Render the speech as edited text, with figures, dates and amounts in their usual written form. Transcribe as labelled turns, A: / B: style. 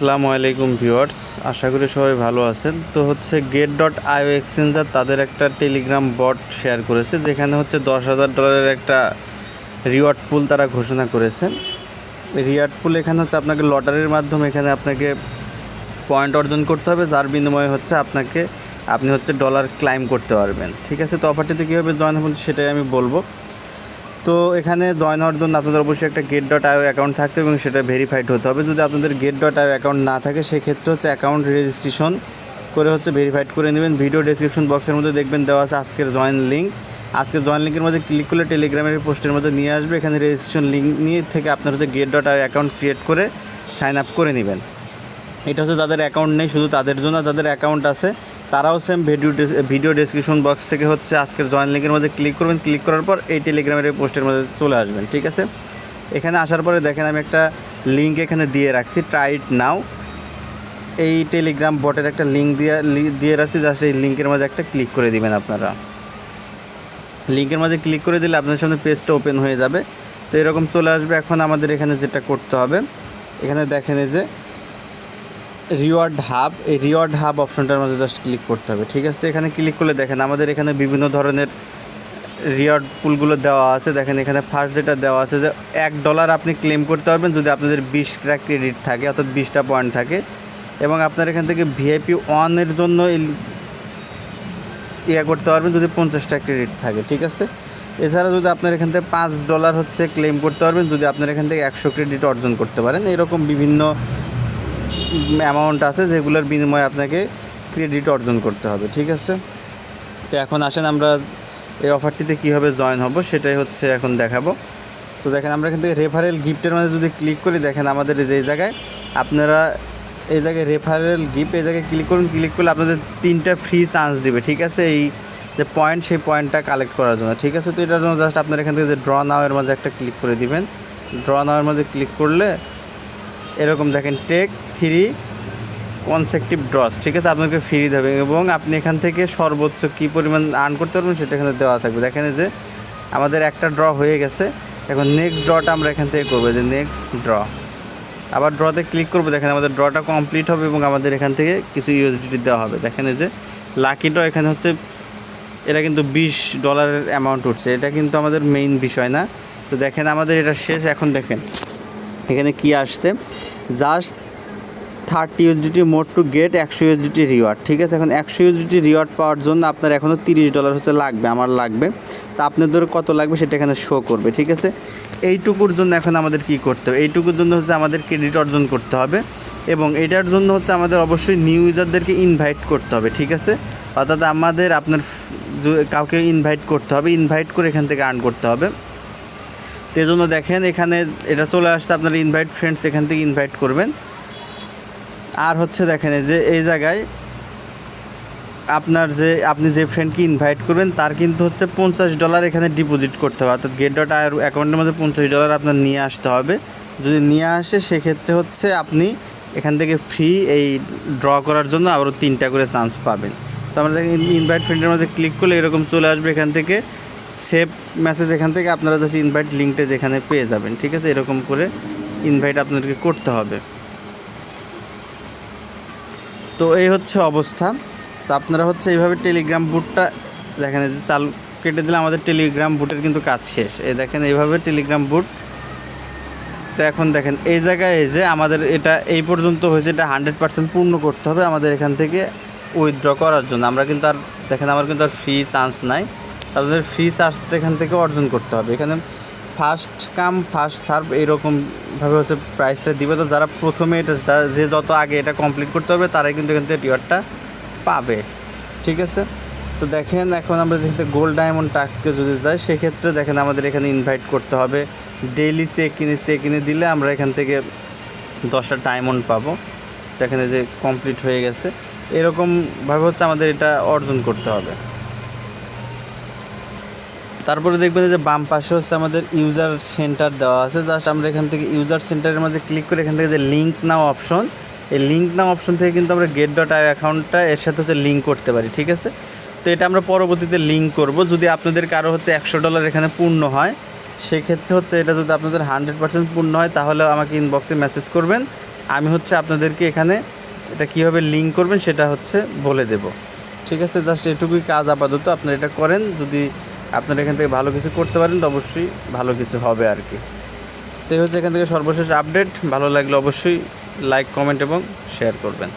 A: আসসালামু আলাইকুম ভিউয়ার্স, আশা করি সবাই ভালো আছেন। তো হচ্ছে get.io এক্সচেঞ্জার তাদের একটা টেলিগ্রাম বট শেয়ার করেছে, যেখানে হচ্ছে $10,000 একটা রিওয়ার্ড পুল তারা ঘোষণা করেছে। রিওয়ার্ড পুল এখানে হচ্ছে আপনাকে লটারির মাধ্যমে এখানে আপনাকে পয়েন্ট অর্জন করতে হবে, যার বিনিময়ে হচ্ছে আপনি হচ্ছে ডলার ক্লাইম করতে পারবেন। ঠিক আছে, তো অফারটিতে কীভাবে জয়েন হবেন সেটাই আমি বলবো। তো এখানে জয়েন হওয়ার জন্য আপনাদের অবশ্যই একটা get.io অ্যাকাউন্ট থাকতে হবে এবং সেটা ভেরিফাইড হতে হবে। যদি আপনাদের get.io অ্যাকাউন্ট না থাকে সেক্ষেত্রে হচ্ছে অ্যাকাউন্ট রেজিস্ট্রেশন করে হচ্ছে ভেরিফাইড করে নেবেন। ভিডিও ডেসক্রিপশন বক্সের মধ্যে দেখবেন দেওয়া আছে আজকের জয়েন লিঙ্ক। আজকের জয়েন লিঙ্কের মধ্যে ক্লিক করলে টেলিগ্রামের পোস্টের মধ্যে নিয়ে আসবে। এখানে রেজিস্ট্রেশন লিঙ্ক নিয়ে থেকে আপনার হচ্ছে get.io অ্যাকাউন্ট ক্রিয়েট করে সাইন আপ করে নেবেন। এটা হচ্ছে যাদের অ্যাকাউন্ট নেই শুধু তাদের জন্য, যাদের অ্যাকাউন্ট আছে তারাও সেম ভিডিও ডেসক্রিপশন বক্স থেকে হচ্ছে আজকের জয়েন লিঙ্কের মধ্যে ক্লিক করবেন। ক্লিক করার পর এই টেলিগ্রামের এই পোস্টের মধ্যে চলে আসবেন। ঠিক আছে, এখানে আসার পরে দেখেন আমি একটা লিঙ্ক এখানে দিয়ে রাখছি, ট্রাই ইট নাও। এই টেলিগ্রাম বটের একটা লিঙ্ক দিয়ে রাখছি, জাস্ট এই লিঙ্কের মধ্যে একটা ক্লিক করে দিবেন। আপনারা লিঙ্কের মধ্যে ক্লিক করে দিলে আপনাদের সামনে পেজটা ওপেন হয়ে যাবে। তো এরকম চলে আসবে। এখন আমাদের এখানে যেটা করতে হবে, এখানে দেখেন এই যে রিওয়ার্ড হাব, এই রিওয়ার্ড হাব অপশনটার মধ্যে জাস্ট ক্লিক করতে হবে। ঠিক আছে, এখানে ক্লিক করলে দেখেন আমাদের এখানে বিভিন্ন ধরনের রিওয়ার্ড পুলগুলো দেওয়া আছে। দেখেন এখানে ফার্স্ট যেটা দেওয়া আছে যে $1 আপনি ক্লেম করতে পারবেন যদি আপনাদের 20টা ক্রেডিট থাকে, অর্থাৎ 20টা পয়েন্ট থাকে। এবং আপনার এখান থেকে ভিআইপি 1-এর জন্য করতে পারবেন যদি 50টা ক্রেডিট থাকে। ঠিক আছে, এছাড়া যদি আপনার এখান থেকে $5 হচ্ছে ক্লেম করতে পারবেন যদি আপনার এখান থেকে 100 ক্রেডিট অর্জন করতে পারেন। এরকম বিভিন্ন অ্যামাউন্ট আছে যেগুলোর বিনিময়ে আপনাকে ক্রেডিট অর্জন করতে হবে। ঠিক আছে, তো এখন আসেন আমরা এই অফারটিতে কীভাবে জয়েন হব সেটাই হচ্ছে এখন দেখাবো। তো দেখেন আমরা এখান থেকে রেফারেল গিফটের মধ্যে যদি ক্লিক করি, দেখেন আমাদের এই জায়গায় আপনারা এই জায়গায় রেফারেল গিফট এই জায়গায় ক্লিক করুন। ক্লিক করলে আপনাদের 3টা ফ্রি চান্স দিবে। ঠিক আছে, এই যে পয়েন্ট সেই পয়েন্টটা কালেক্ট করার জন্য। ঠিক আছে, তো এটার জন্য জাস্ট আপনার এখান থেকে যে ড্র নাওয়ের মাঝে একটা ক্লিক করে দিবেন। ড্র নাওয়ের মাঝে ক্লিক করলে এরকম দেখেন টেক 3 কনসেকটিভ ড্রস। ঠিক আছে, আপনাকে ফ্রি দেবে এবং আপনি এখান থেকে সর্বোচ্চ কী পরিমাণ আর্ন করতে পারবেন সেটা এখানে দেওয়া থাকবে। দেখেন যে আমাদের একটা ড্র হয়ে গেছে, এখন নেক্সট ড্রটা আমরা এখান থেকে করবো, যে নেক্সট ড্র। আবার ড্রতে ক্লিক করবো, দেখেন আমাদের ড্রটা কমপ্লিট হবে এবং আমাদের এখান থেকে কিছু ইউএসডিটি দেওয়া হবে। দেখেন যে লাকি ড্র এখানে হচ্ছে এটা কিন্তু $20 অ্যামাউন্ট উঠছে, এটা কিন্তু আমাদের মেইন বিষয় না। তো দেখেন আমাদের এটা শেষ। এখন দেখেন এখানে কি আসছে, just 30 USDT mode to get 100 USDT reward. ঠিক আছে, এখন 100 ইউএসডিটি রিওয়ার্ড পাওয়ার জন্য আপনার এখনও $30 হচ্ছে লাগবে, আমার লাগবে। তা আপনাদের কত লাগবে সেটা এখানে শো করবে। ঠিক আছে, এইটুকুর জন্য এখন আমাদের কি করতে হবে, এইটুকুর জন্য হচ্ছে আমাদের ক্রেডিট অর্জন করতে হবে এবং এটার জন্য হচ্ছে আমাদের অবশ্যই নিউ ইউজারদেরকে ইনভাইট করতে হবে। ঠিক আছে, অর্থাৎ আপনার কাউকে ইনভাইট করতে হবে, ইনভাইট করে এখান থেকে আর্ন করতে হবে। তো এই জন্য দেখেন এখানে এটা চলে আসছে, আপনার ইনভাইট ফ্রেন্ডস এখান থেকে ইনভাইট করবেন। আর হচ্ছে দেখেন যে এই জায়গায় আপনি যে ফ্রেন্ডকে ইনভাইট করবেন তার কিন্তু হচ্ছে $50 এখানে ডিপোজিট করতে হবে, অর্থাৎ get.io অ্যাকাউন্টের মধ্যে $50 আপনার নিয়ে আসতে হবে। যদি নিয়ে আসে সেক্ষেত্রে হচ্ছে আপনি এখান থেকে ফ্রি এই ড্র করার জন্য আবারও 3টা করে চান্স পাবেন। তো আমরা দেখেন ইনভাইট ফ্রেন্ডের মধ্যে ক্লিক করলে এরকম চলে আসবে, এখান থেকে সেভ মেসেজ, এখান থেকে আপনারা জাস্ট ইনভাইট লিঙ্কটা যেখানে পেয়ে যাবেন। ঠিক আছে, এরকম করে ইনভাইট আপনাদেরকে করতে হবে। তো এই হচ্ছে অবস্থা। তো আপনারা হচ্ছে এইভাবে টেলিগ্রাম বুটটা দেখেন যে চালু কেটে দিলে আমাদের টেলিগ্রাম বুটের কিন্তু কাজ শেষ। এই দেখেন এইভাবে টেলিগ্রাম বুট। তো এখন দেখেন এই জায়গায় এই যে আমাদের এটা এই পর্যন্ত হয়েছে, এটা 100% পূর্ণ করতে হবে আমাদের এখান থেকে উইথড্র করার জন্য। আমরা কিন্তু আর দেখেন আমার কিন্তু আর ফ্রি চান্স নাই, আপনাদের ফ্রি চার্জটা এখান থেকে অর্জন করতে হবে। এখানে ফার্স্ট কাম ফার্স্ট সার্ভ এইরকমভাবে হচ্ছে প্রাইসটা দিবে। তো যারা প্রথমে এটা যে যত আগে এটা কমপ্লিট করতে হবে তারাই কিন্তু এখান থেকে রিওয়ার্ডটা পাবে। ঠিক আছে, তো দেখেন এখন আমরা যেহেতু গোল্ড ডায়মন্ড টাস্কে যদি যাই সেক্ষেত্রে দেখেন আমাদের এখানে ইনভাইট করতে হবে। ডেইলি চেক ইনে দিলে আমরা এখান থেকে 10টা ডায়মন্ড পাবো। দেখেন যে কমপ্লিট হয়ে গেছে, এরকমভাবে হচ্ছে আমাদের এটা অর্জন করতে হবে। তারপরে দেখবেন যে বাম পাশে হচ্ছে আমাদের ইউজার সেন্টার দেওয়া আছে, জাস্ট আমরা এখান থেকে ইউজার সেন্টারের মধ্যে ক্লিক করে এখান থেকে যে লিঙ্ক নাও অপশন, এই লিঙ্ক নাও অপশন থেকে কিন্তু আমরা get.io অ্যাকাউন্টটা এর সাথে হচ্ছে লিঙ্ক করতে পারি। ঠিক আছে, তো এটা আমরা পরবর্তীতে লিঙ্ক করব। যদি আপনাদের কারো হচ্ছে $100 এখানে পূর্ণ হয় সেক্ষেত্রে হচ্ছে এটা যদি আপনাদের 100% পূর্ণ হয় তাহলে আমাকে ইনবক্সে মেসেজ করবেন, আমি হচ্ছে আপনাদেরকে এখানে এটা কীভাবে লিঙ্ক করবেন সেটা হচ্ছে বলে দেব। ঠিক আছে, জাস্ট এটুকুই কাজ আপাতত আপনারা এটা করেন। যদি আপনারা এখান থেকে ভালো কিছু করতে পারেন তো অবশ্যই ভালো কিছু হবে আর কি। তো এই হচ্ছে এখান থেকে সর্বশেষ আপডেট। ভালো লাগলে অবশ্যই লাইক, কমেন্ট এবং শেয়ার করবেন।